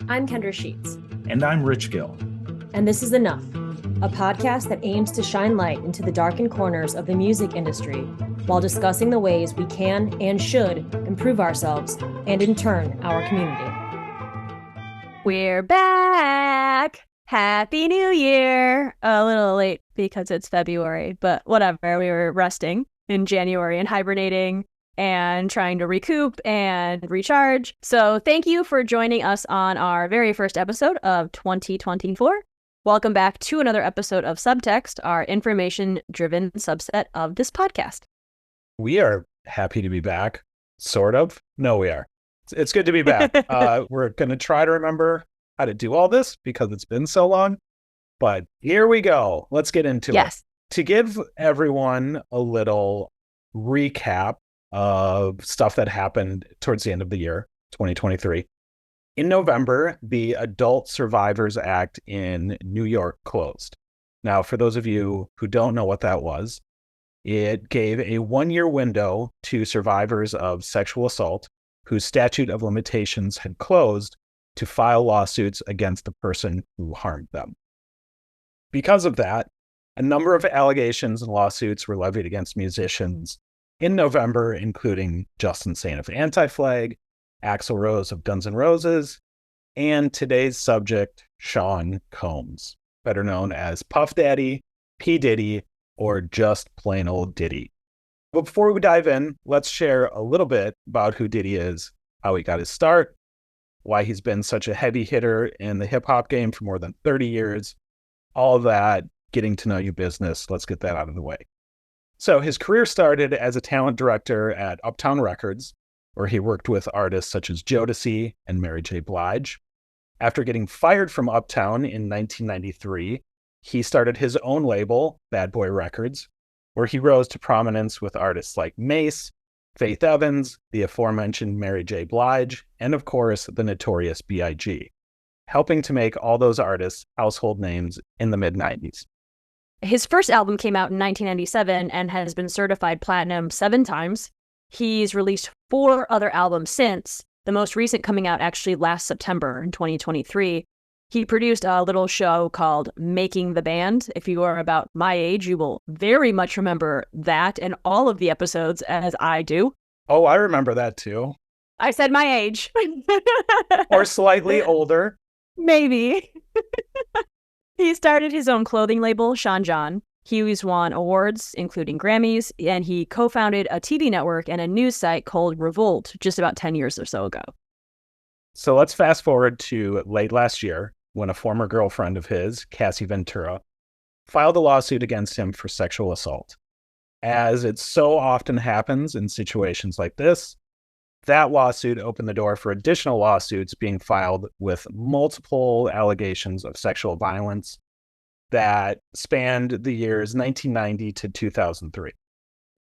I'm Kendra Sheets. And I'm Rich Gill. And this is Enough, a podcast that aims to shine light into the darkened corners of the music industry while discussing the ways we can and should improve ourselves and, in turn, our community. We're back! Happy New Year! A little late because it's February, but whatever. We were resting in January and hibernating and trying to recoup and recharge. So thank you for joining us on our very first episode of 2024. Welcome back to another episode of Subtext, our information-driven subset of this podcast. We are happy to be back. Sort of. No, we are. It's good to be back. We're going to try to remember how to do all this because it's been so long. But here we go. Let's get into it. To give everyone a little recap of stuff that happened towards the end of the year, 2023. In November, the Adult Survivors Act in New York closed. Now, for those of you who don't know what that was, it gave a 1-year window to survivors of sexual assault whose statute of limitations had closed to file lawsuits against the person who harmed them. Because of that, a number of allegations and lawsuits were levied against musicians in November, including Justin Sane of Anti-Flag, Axl Rose of Guns N' Roses, and today's subject, Sean Combs, better known as Puff Daddy, P. Diddy, or just plain old Diddy. But before we dive in, let's share a little bit about who Diddy is, how he got his start, why he's been such a heavy hitter in the hip-hop game for more than 30 years, all of that, getting to know you business. Let's get that out of the way. So his career started as a talent director at Uptown Records, where he worked with artists such as Jodeci and Mary J. Blige. After getting fired from Uptown in 1993, he started his own label, Bad Boy Records, where he rose to prominence with artists like Mace, Faith Evans, the aforementioned Mary J. Blige, and of course, the notorious B.I.G., helping to make all those artists household names in the mid-90s. His first album came out in 1997 and has been certified platinum 7 times. He's released 4 other albums since, the most recent coming out actually last September in 2023. He produced a little show called Making the Band. If you are about my age, you will very much remember that and all of the episodes, as I do. Oh, I remember that too. I said my age. Or slightly older. Maybe. He started his own clothing label, Sean John. He's won awards, including Grammys, and he co-founded a TV network and a news site called Revolt just about 10 years or so ago. So let's fast forward to late last year when a former girlfriend of his, Cassie Ventura, filed a lawsuit against him for sexual assault. As it so often happens in situations like this, that lawsuit opened the door for additional lawsuits being filed with multiple allegations of sexual violence that spanned the years 1990 to 2003.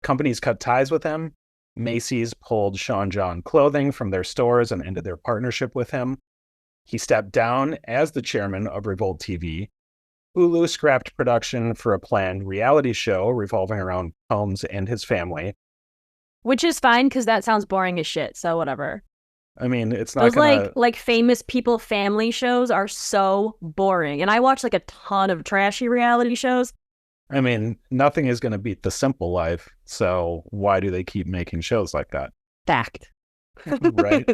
Companies cut ties with him. Macy's pulled Sean John clothing from their stores and ended their partnership with him. He stepped down as the chairman of Revolt TV. Hulu scrapped production for a planned reality show revolving around Combs and his family. Which is fine, because that sounds boring as shit, so whatever. I mean, it's not Those gonna... like famous people family shows are so boring. And I watch like a ton of trashy reality shows. I mean, nothing is going to beat The Simple Life, so why do they keep making shows like that? Fact. Right?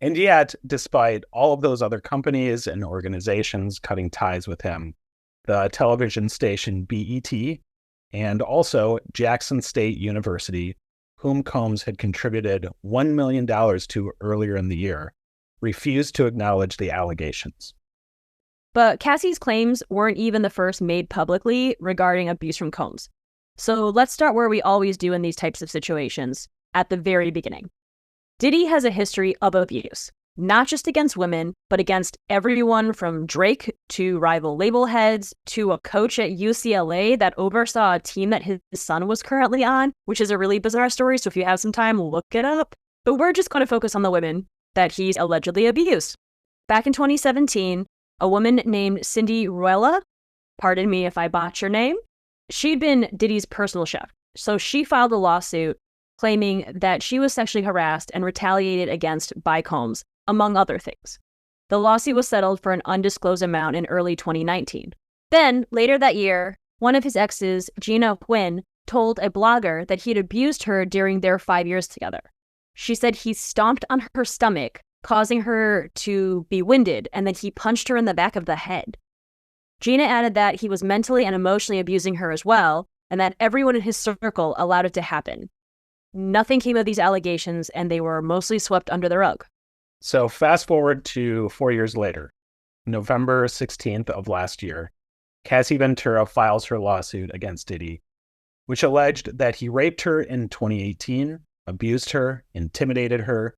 And yet, despite all of those other companies and organizations cutting ties with him, the television station BET and also Jackson State University, whom Combs had contributed $1 million to earlier in the year, refused to acknowledge the allegations. But Cassie's claims weren't even the first made publicly regarding abuse from Combs. So let's start where we always do in these types of situations, at the very beginning. Diddy has a history of abuse, not just against women, but against everyone from Drake to rival label heads to a coach at UCLA that oversaw a team that his son was currently on, which is a really bizarre story, so if you have some time, look it up. But we're just going to focus on the women that he's allegedly abused. Back in 2017, a woman named Cindy Ruella, pardon me if I botch her name, she'd been Diddy's personal chef. So she filed a lawsuit claiming that she was sexually harassed and retaliated against by Combs, among other things. The lawsuit was settled for an undisclosed amount in early 2019. Then, later that year, one of his exes, Gina Huynh, told a blogger that he'd abused her during their 5 years together. She said he stomped on her stomach, causing her to be winded, and then he punched her in the back of the head. Gina added that he was mentally and emotionally abusing her as well, and that everyone in his circle allowed it to happen. Nothing came of these allegations, and they were mostly swept under the rug. So fast forward to 4 years later, November 16th of last year, Cassie Ventura files her lawsuit against Diddy, which alleged that he raped her in 2018, abused her, intimidated her,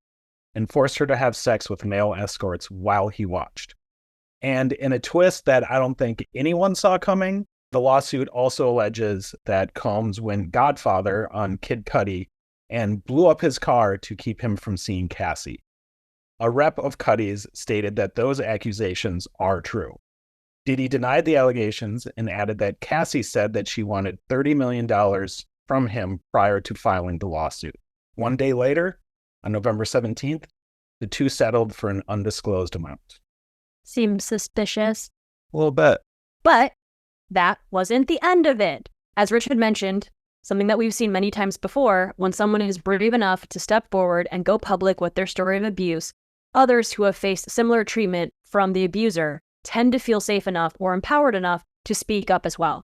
and forced her to have sex with male escorts while he watched. And in a twist that I don't think anyone saw coming, the lawsuit also alleges that Combs went Godfather on Kid Cudi and blew up his car to keep him from seeing Cassie. A rep of Cudi's stated that those accusations are true. Diddy denied the allegations and added that Cassie said that she wanted $30 million from him prior to filing the lawsuit. One day later, on November 17th, the two settled for an undisclosed amount. Seems suspicious. A little bit. But that wasn't the end of it. As Rich had mentioned, something that we've seen many times before, when someone is brave enough to step forward and go public with their story of abuse, others who have faced similar treatment from the abuser tend to feel safe enough or empowered enough to speak up as well.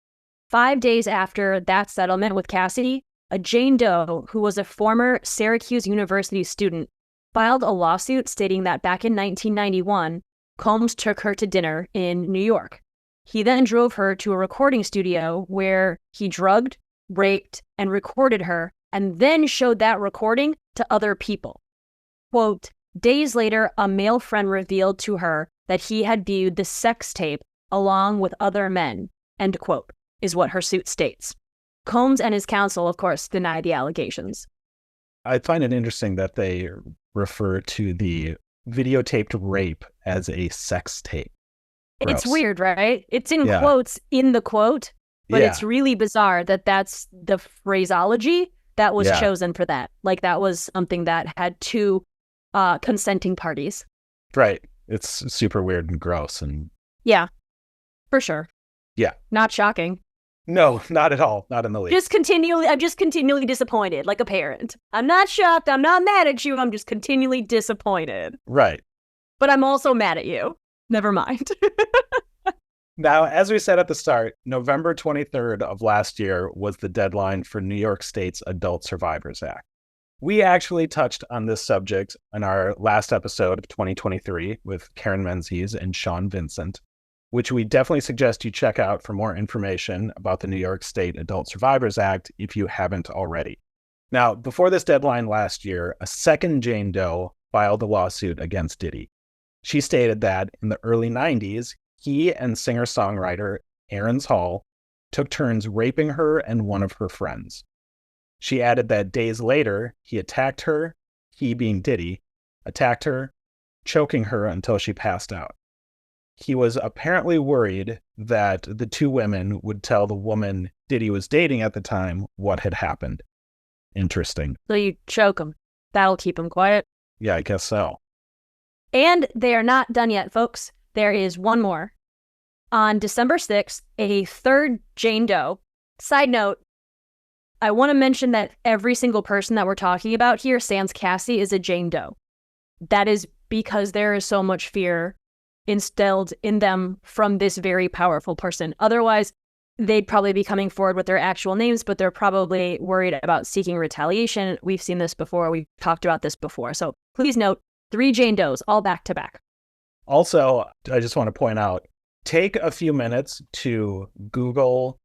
5 days after that settlement with Cassie, a Jane Doe, who was a former Syracuse University student, filed a lawsuit stating that back in 1991, Combs took her to dinner in New York. He then drove her to a recording studio where he drugged, raped, and recorded her, and then showed that recording to other people. Quote, days later, a male friend revealed to her that he had viewed the sex tape along with other men, end quote, is what her suit states. Combs and his counsel, of course, denied the allegations. I find it interesting that they refer to the videotaped rape as a sex tape. Gross. It's weird, right? It's in quotes in the quote, but it's really bizarre that that's the phraseology that was chosen for that. Like that was something that had two consenting parties. Right. It's super weird and gross. And yeah, for sure. Yeah. Not shocking. No, not at all. Not in the least. I'm just continually disappointed, like a parent. I'm not shocked. I'm not mad at you. I'm just continually disappointed. Right. But I'm also mad at you. Never mind. Now, as we said at the start, November 23rd of last year was the deadline for New York State's Adult Survivors Act. We actually touched on this subject in our last episode of 2023 with Karen Menzies and Sean Vincent, which we definitely suggest you check out for more information about the New York State Adult Survivors Act if you haven't already. Now, before this deadline last year, a second Jane Doe filed a lawsuit against Diddy. She stated that in the early 90s, he and singer-songwriter Aaron Hall took turns raping her and one of her friends. She added that days later, he attacked her, he being Diddy, attacked her, choking her until she passed out. He was apparently worried that the two women would tell the woman Diddy was dating at the time what had happened. Interesting. So you choke him. That'll keep him quiet. Yeah, I guess so. And they are not done yet, folks. There is one more. On December 6th, a third Jane Doe. Side note, I want to mention that every single person that we're talking about here, sans Cassie, is a Jane Doe. That is because there is so much fear instilled in them from this very powerful person. Otherwise, they'd probably be coming forward with their actual names, but they're probably worried about seeking retaliation. We've seen this before. We've talked about this before. So please note, 3 Jane Does, all back to back. Also, I just want to point out, take a few minutes to Google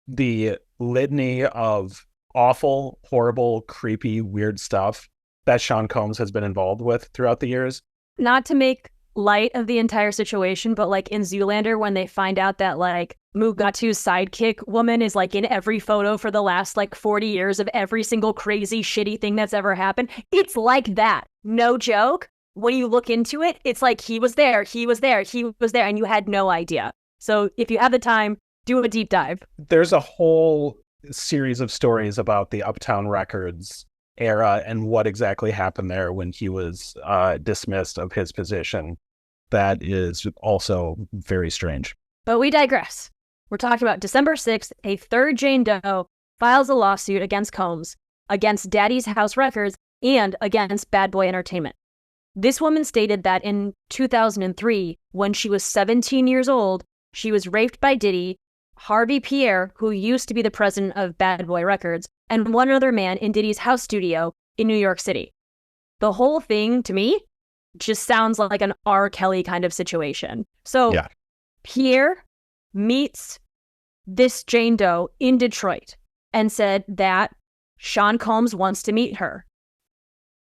the litany of awful, horrible, creepy, weird stuff that Sean Combs has been involved with throughout the years. Not to make light of the entire situation, but like in Zoolander, when they find out that like Mugatu's sidekick woman is like in every photo for the last like 40 years of every single crazy, shitty thing that's ever happened. It's like that. No joke. When you look into it, it's like he was there, and you had no idea. So if you have the time, do a deep dive. There's a whole series of stories about the Uptown Records era and what exactly happened there when he was dismissed of his position. that is also very strange. But we digress. We're talking about December 6th, a third Jane Doe files a lawsuit against Combs, against Daddy's House Records, and against Bad Boy Entertainment. This woman stated that in 2003, when she was 17 years old, she was raped by Diddy, Harvey Pierre, who used to be the president of Bad Boy Records, and one other man in Diddy's house studio in New York City. The whole thing, to me, just sounds like an R. Kelly kind of situation. So yeah. Pierre meets this Jane Doe in Detroit and said that Sean Combs wants to meet her.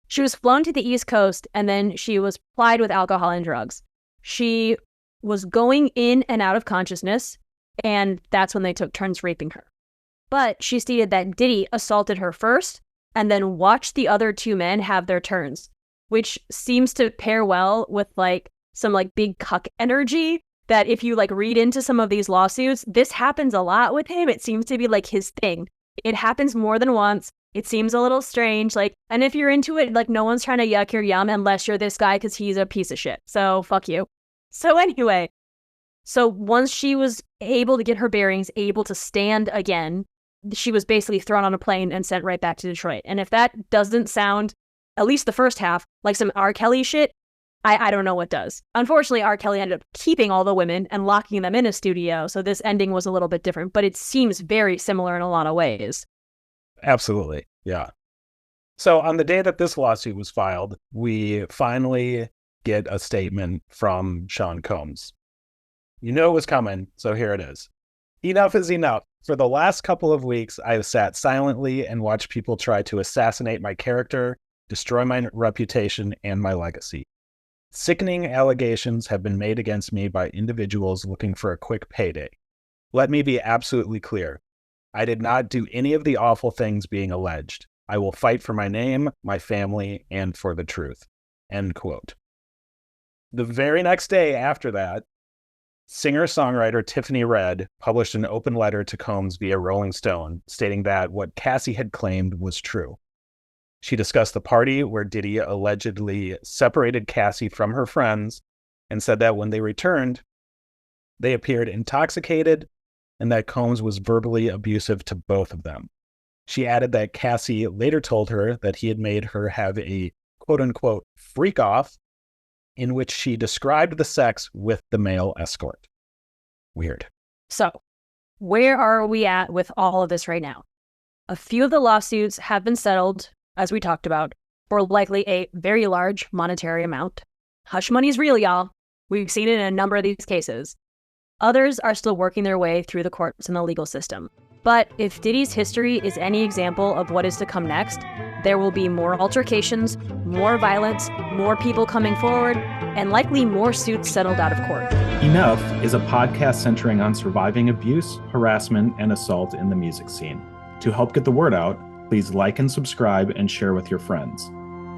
She was flown to the East Coast, and then she was plied with alcohol and drugs. She was going in and out of consciousness, and that's when they took turns raping her. But she stated that Diddy assaulted her first and then watched the other two men have their turns, which seems to pair well with some big cuck energy that if you read into some of these lawsuits, this happens a lot with him. It seems to be his thing. It happens more than once. It seems a little strange. And if you're into it, no one's trying to yuck your yum unless you're this guy because he's a piece of shit. So fuck you. So anyway, once she was able to get her bearings, able to stand again, she was basically thrown on a plane and sent right back to Detroit. And if that doesn't sound, at least the first half, like some R. Kelly shit, I don't know what does. Unfortunately, R. Kelly ended up keeping all the women and locking them in a studio, so this ending was a little bit different, but it seems very similar in a lot of ways. Absolutely, yeah. So on the day that this lawsuit was filed, we finally get a statement from Sean Combs. You know it was coming, so here it is. Enough is enough. For the last couple of weeks, I have sat silently and watched people try to assassinate my character, destroy my reputation, and my legacy. Sickening allegations have been made against me by individuals looking for a quick payday. Let me be absolutely clear. I did not do any of the awful things being alleged. I will fight for my name, my family, and for the truth. End quote. The very next day after that, singer-songwriter Tiffany Red published an open letter to Combs via Rolling Stone, stating that what Cassie had claimed was true. She discussed the party where Diddy allegedly separated Cassie from her friends and said that when they returned, they appeared intoxicated and that Combs was verbally abusive to both of them. She added that Cassie later told her that he had made her have a quote-unquote freak-off in which she described the sex with the male escort. Weird. So, where are we at with all of this right now? A few of the lawsuits have been settled, as we talked about, for likely a very large monetary amount. Hush money's real, y'all. We've seen it in a number of these cases. Others are still working their way through the courts and the legal system. But if Diddy's history is any example of what is to come next, there will be more altercations, more violence, more people coming forward, and likely more suits settled out of court. Enough is a podcast centering on surviving abuse, harassment, and assault in the music scene. To help get the word out, please like and subscribe and share with your friends.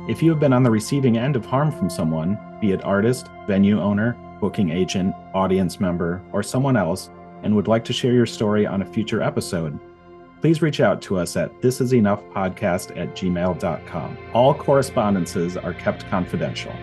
If you have been on the receiving end of harm from someone, be it artist, venue owner, booking agent, audience member, or someone else, and would like to share your story on a future episode, please reach out to us at thisisenoughpodcast@gmail.com. All correspondences are kept confidential.